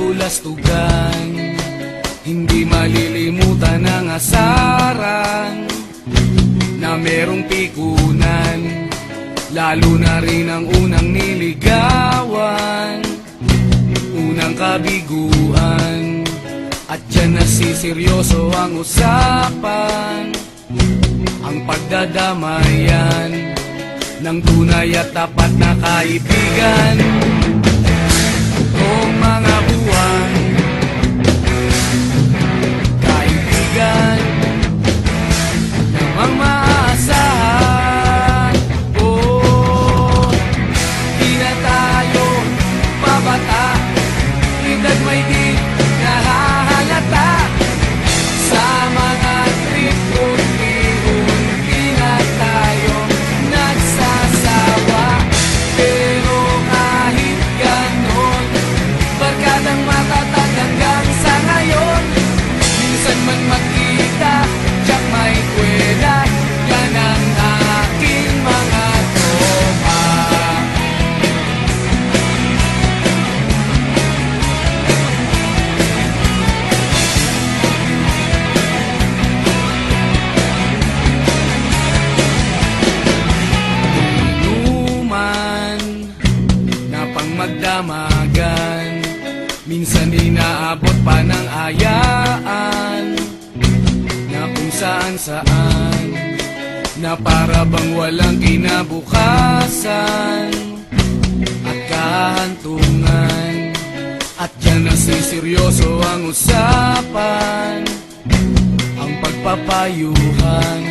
kabulastugan. Hindi malilimutan ang asaran na merong pikunan, lalo na rin ang unang niligawan, unang kabiguan. At dyan nasiseryoso ang usapan, ang pagdadamayan ng tunay at tapat na kaibigan. Noong mga buwan, kaibigan namang maaasahan. Oh, di na tayo babata, edad may di nahahalata. Sa mga trip unti-unti na tayo nagsasawa. Pero kahit ganon, barkadang matatag hanggang sa ngayon. Minsan man magkita, tiyak may kwela, yan ang aking mga tropa. Inuman na pang magdamagan, minsan inaabot pa ng ayaan, na kung saan-saan, na para bang walang kinabukasan at kahantungan. At yan nasiseryoso ang usapan, ang pagpapayuhan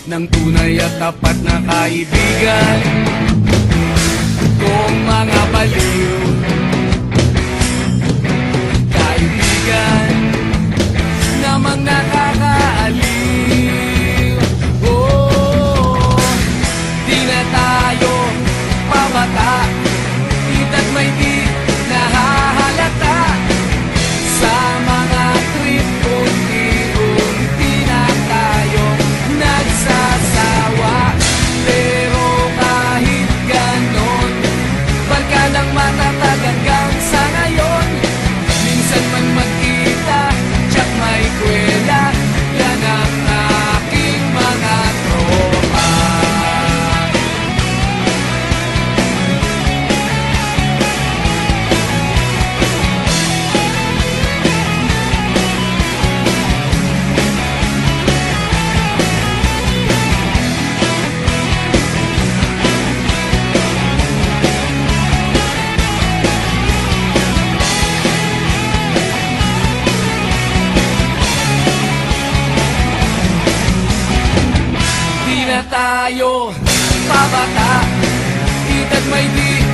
ng tunay at tapat na kaibigan. Kung mga baliw, kaibigan namang nakakaaliw. Oh, di na tayo pabata, edad may di nahahalata. Sa mga trip unti-unti na tayo nagsasawa. Pero kahit ganon, barkadang matatag hanggang sa ngayon. Minsan man magkita, tiyak may kwela, yan ang aking mga tropa. Di na tayo pabata, edad may di